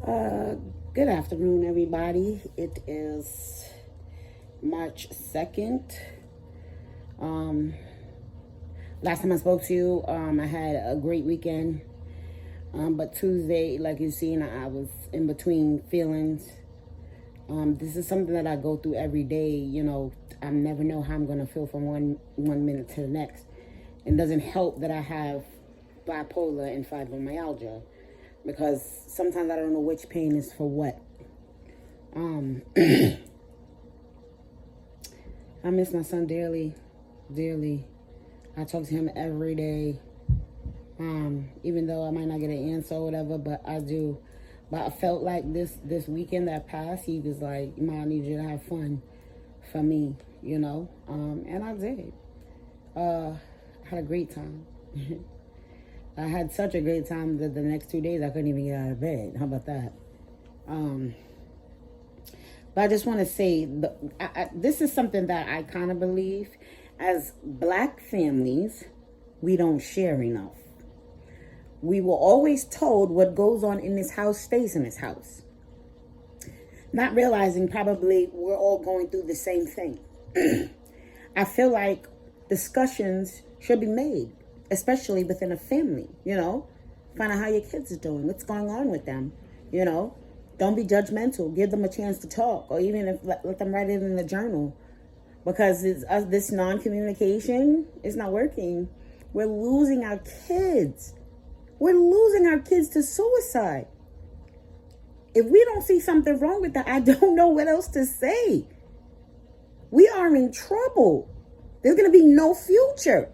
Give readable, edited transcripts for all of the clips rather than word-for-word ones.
Uh, Good afternoon, everybody. It is March 2nd. Um, Last time I spoke to you, I had a great weekend. But Tuesday, like you've seen, I was in between feelings. This is something that I go through every day. I never know how I'm going to feel from one minute to the next. It doesn't help that I have bipolar and fibromyalgia, because sometimes I don't know which pain is for what. I miss my son dearly, dearly. I talk to him every day. Even though I might not get an answer or whatever, but I do. But I felt like this weekend that passed, he was like, "Mom, I need you to have fun for me," and I did. I had a great time. I had such a great time that the next 2 days I couldn't even get out of bed. How about that? But I just want to say, this is something that I kind of believe. As Black families, we don't share enough. We were always told what goes on in this house stays in this house. Not realizing probably we're all going through the same thing. I feel like discussions should be made, especially within a family, Find out how your kids are doing, what's going on with them, Don't be judgmental. Give them a chance to talk, or even if let them write it in the journal. Because this non-communication is not working. We're losing our kids. We're losing our kids to suicide. If we don't see something wrong with that, I don't know what else to say. We are in trouble. There's going to be no future.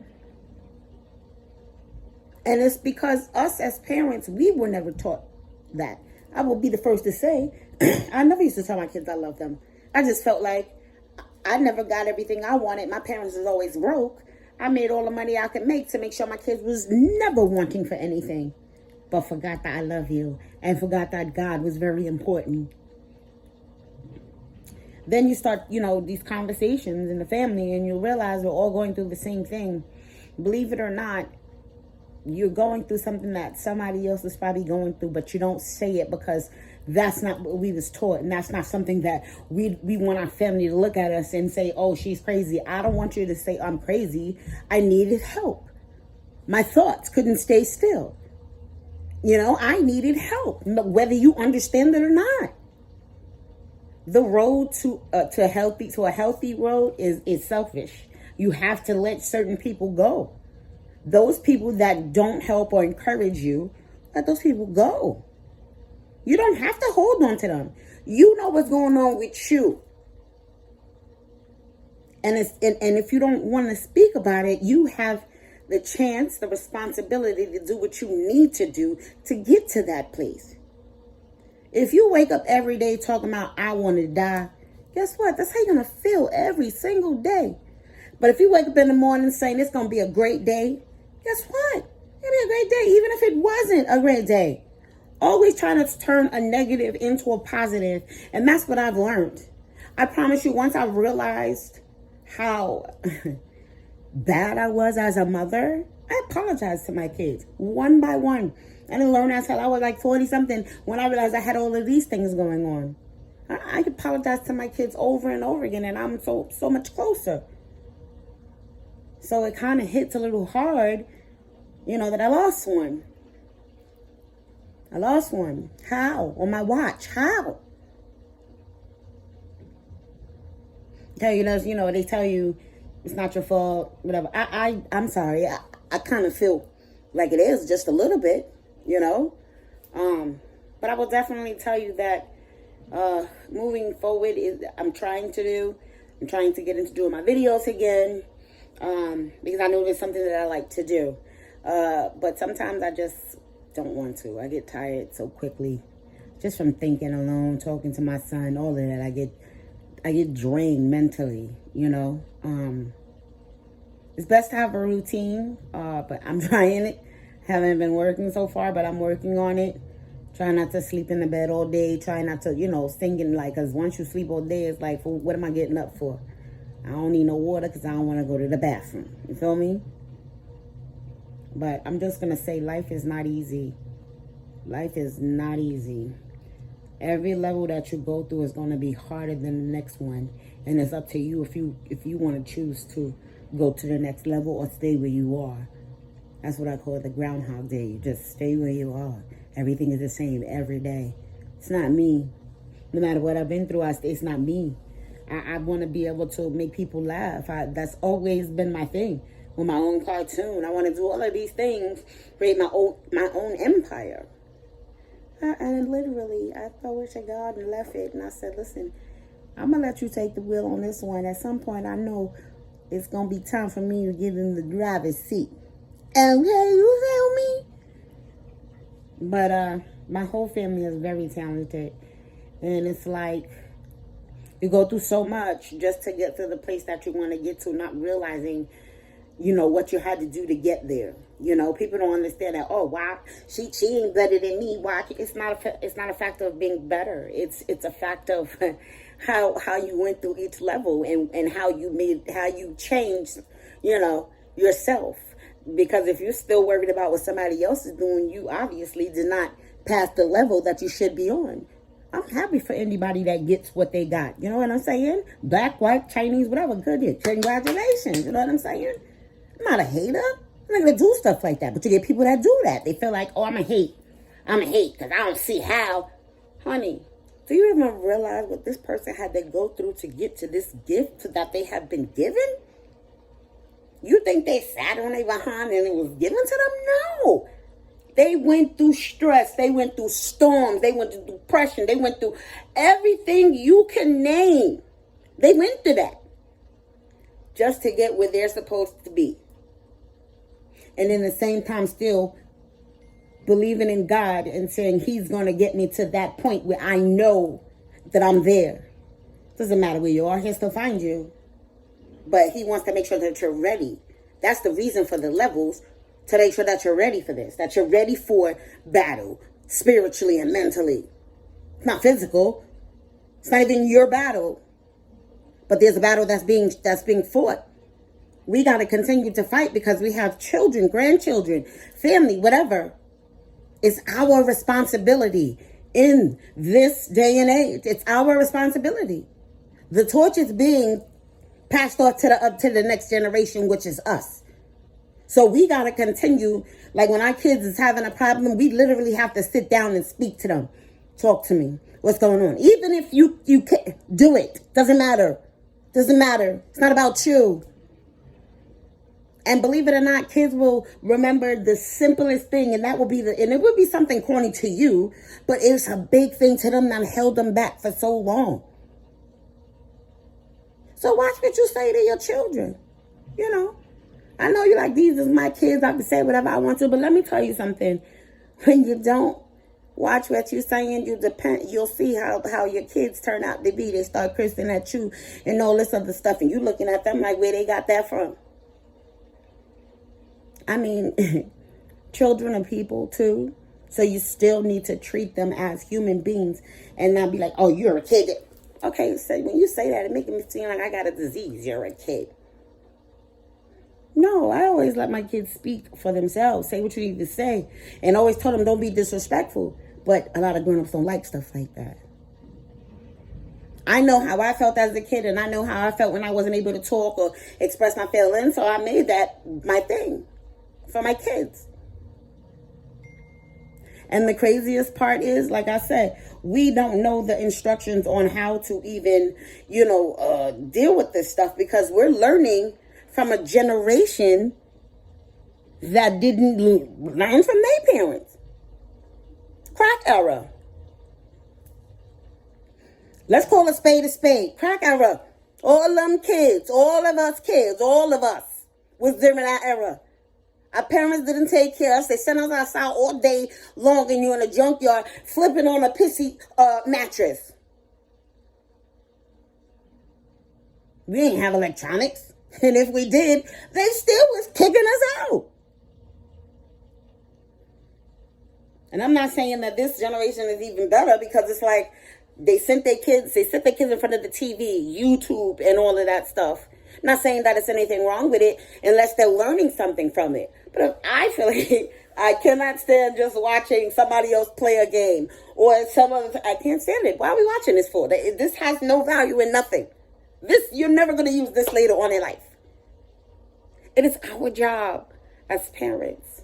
And it's because us as parents, we were never taught that. I will be the first to say, I never used to tell my kids I love them. I just felt like I never got everything I wanted. My parents was always broke. I made all the money I could make to make sure my kids was never wanting for anything, but forgot that I love you and forgot that God was very important. Then you start, these conversations in the family, and you realize we're all going through the same thing. Believe it or not, you're going through something that somebody else is probably going through, but you don't say it because that's not what we was taught, and that's not something that we want our family to look at us and say, "Oh, she's crazy." I don't want you to say I'm crazy. I needed help. My thoughts couldn't stay still. I needed help, whether you understand it or not. The road to a healthy road is selfish. You have to let certain people go. Those people that don't help or encourage you, let those people go. You don't have to hold on to them. You know what's going on with you. And if you don't want to speak about it, you have the chance, the responsibility to do what you need to do to get to that place. If you wake up every day talking about, "I want to die," guess what? That's how you're going to feel every single day. But if you wake up in the morning saying it's going to be a great day, guess what? It'll be a great day, even if it wasn't a great day. Always trying to turn a negative into a positive. And that's what I've learned. I promise you, once I realized how bad I was as a mother, I apologized to my kids one by one. I didn't learn that until I was like 40 something, when I realized I had all of these things going on. I apologize to my kids over and over again, and I'm so much closer. So it kind of hits a little hard, that I lost one. How? On my watch. How? They tell you it's not your fault, whatever. I'm sorry. I kind of feel like it is just a little bit, But I will definitely tell you that moving forward, I'm trying to get into doing my videos again, because I know it's something that I like to do. But sometimes I just don't want to. I get tired so quickly just from thinking alone, talking to my son, all of that. I get drained mentally, It's best to have a routine, but I'm trying it. Haven't been working so far, but I'm working on it. Try not to sleep in the bed all day. Try not to, thinking because once you sleep all day, it's like, what am I getting up for? I don't need no water because I don't want to go to the bathroom. You feel me? But I'm just going to say life is not easy. Life is not easy. Every level that you go through is going to be harder than the next one. And it's up to you if you want to choose to go to the next level or stay where you are. That's what I call the Groundhog Day. You just stay where you are. Everything is the same every day. It's not me. No matter what I've been through, it's not me. I want to be able to make people laugh. That's always been my thing. With my own cartoon, I want to do all of these things, create my own empire. And literally, I threw it to God and left it. And I said, listen, I'm going to let you take the wheel on this one. At some point, I know it's going to be time for me to get in the driver's seat. Okay, you feel me? But my whole family is very talented. And it's like, you go through so much just to get to the place that you want to get to, not realizing, what you had to do to get there. People don't understand that. Oh, why she ain't better than me? Why? It's not a factor of being better. It's a fact of how you went through each level and how you changed, yourself. Because if you're still worried about what somebody else is doing, you obviously did not pass the level that you should be on. I'm happy for anybody that gets what they got. You know what I'm saying? Black, white, Chinese, whatever. Good. Congratulations. You know what I'm saying? I'm not a hater. I'm not going to do stuff like that. But you get people that do that. They feel like, oh, I'm a hate because I don't see how. Honey, do you even realize what this person had to go through to get to this gift that they have been given? You think they sat on their behind and it was given to them? No. They went through stress. They went through storms. They went through depression. They went through everything you can name. They went through that just to get where they're supposed to be. And in the same time still believing in God and saying he's going to get me to that point where I know that I'm there. Doesn't matter where you are. He'll still find you. But he wants to make sure that you're ready. That's the reason for the levels, to make sure that you're ready for this, that you're ready for battle, spiritually and mentally. It's not physical. It's not even your battle. But there's a battle that's being fought. We got to continue to fight because we have children, grandchildren, family, whatever. It's our responsibility in this day and age. It's our responsibility. The torch is being passed off to the next generation, which is us. So we got to continue. Like when our kids is having a problem, we literally have to sit down and speak to them. Talk to me. What's going on? Even if you can do it. Doesn't matter. Doesn't matter. It's not about you. And believe it or not, kids will remember the simplest thing, and that will be and it will be something corny to you, but it's a big thing to them that held them back for so long. So watch what you say to your children. I know you're like, these is my kids. I can say whatever I want to, but let me tell you something. When you don't watch what you're saying, you'll see how your kids turn out to be. They start cursing at you and all this other stuff, and you looking at them like, where they got that from? I mean, children are people too. So you still need to treat them as human beings and not be like, oh, you're a kid. Okay, so when you say that, it makes me seem like I got a disease. You're a kid. No, I always let my kids speak for themselves. Say what you need to say. And always tell them don't be disrespectful. But a lot of grown-ups don't like stuff like that. I know how I felt as a kid, and I know how I felt when I wasn't able to talk or express my feelings. So I made that my thing for my kids. And the craziest part is, like I said, we don't know the instructions on how to even, deal with this stuff because we're learning from a generation that didn't learn from their parents. Crack era. Let's call a spade a spade. Crack era. All them kids, all of us was during that era. Our parents didn't take care of us. They sent us outside all day long and you're in a junkyard flipping on a pissy mattress. We didn't have electronics. And if we did, they still was kicking us out. And I'm not saying that this generation is even better because it's like they sit their kids in front of the TV, YouTube, and all of that stuff. Not saying that it's anything wrong with it unless they're learning something from it. But I feel like I cannot stand just watching somebody else play a game or some other. I can't stand it. Why are we watching this for? This has no value in nothing. You're never going to use this later on in life. It is our job as parents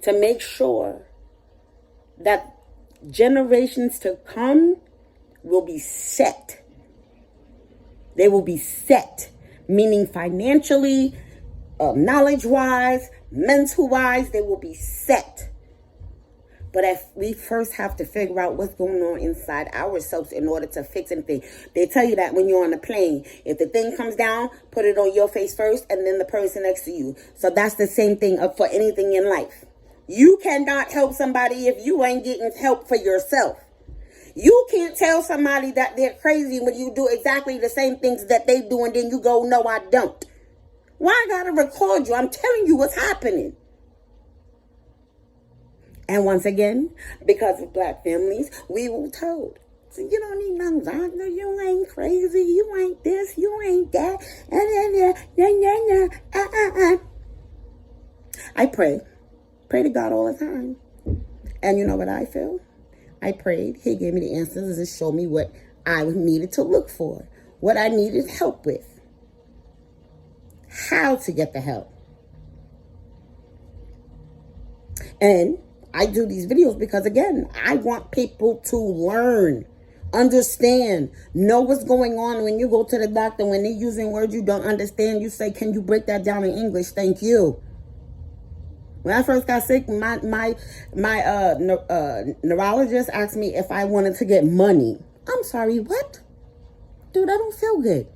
to make sure that generations to come will be set. They will be set, meaning financially, knowledge-wise, mental-wise, they will be set. But if we first have to figure out what's going on inside ourselves in order to fix anything. They tell you that when you're on a plane, if the thing comes down, put it on your face first and then the person next to you. So that's the same thing for anything in life. You cannot help somebody if you ain't getting help for yourself. You can't tell somebody that they're crazy when you do exactly the same things that they do and then you go, no, I don't. Why I gotta record you? I'm telling you what's happening. And once again, because of black families, we were told, so you don't need no doctor, you ain't crazy, you ain't this, you ain't that. I pray to God all the time. And you know what I feel? I prayed, he gave me the answers and showed me what I needed to look for, what I needed help with, how to get the help. And I do these videos because, again, I want people to learn, understand, know what's going on. When you go to the doctor, when they're using words you don't understand, you say, can you break that down in English? Thank you. When I first got sick, my neurologist asked me if I wanted to get money. I'm sorry, what? Dude, I don't feel good.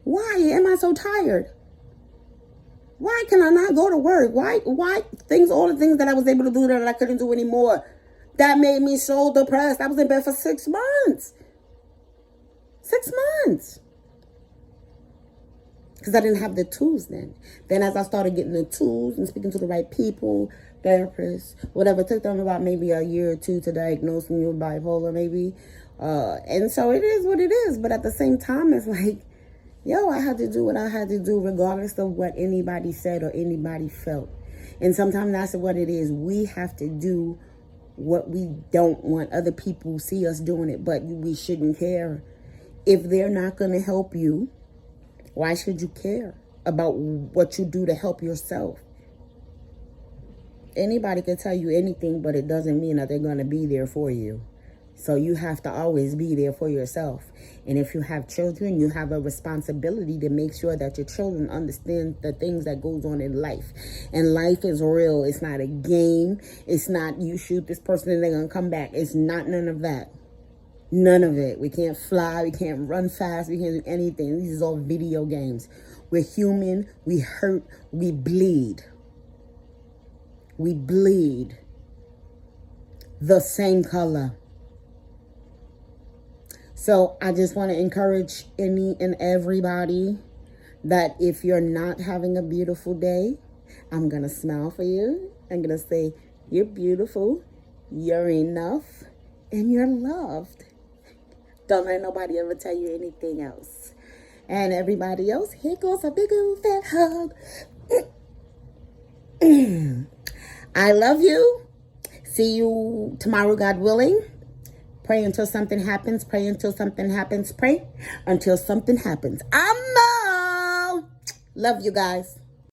Why am I so tired? Why can I not go to work? Why all the things that I was able to do that I couldn't do anymore? That made me so depressed. I was in bed for 6 months. 6 months. Because I didn't have the tools then. Then as I started getting the tools and speaking to the right people, therapists, whatever, it took them about maybe a year or two to diagnose me with bipolar maybe. And so it is what it is. But at the same time, it's like, yo, I had to do what I had to do regardless of what anybody said or anybody felt. And sometimes that's what it is. We have to do what we don't want other people see us doing it, but we shouldn't care. If they're not going to help you, why should you care about what you do to help yourself? Anybody can tell you anything, but it doesn't mean that they're going to be there for you. So you have to always be there for yourself. And if you have children, you have a responsibility to make sure that your children understand the things that goes on in life. And life is real. It's not a game. It's not you shoot this person and they're going to come back. It's not none of that. None of it. We can't fly. We can't run fast. We can't do anything. These are all video games. We're human. We hurt. We bleed. We bleed the same color. So I just want to encourage any and everybody that if you're not having a beautiful day, I'm going to smile for you. I'm going to say, you're beautiful, you're enough, and you're loved. Don't let nobody ever tell you anything else. And everybody else, here goes a big old fat hug. I love you. See you tomorrow, God willing. Pray until something happens. Pray until something happens. Pray until something happens. I'm Love you guys.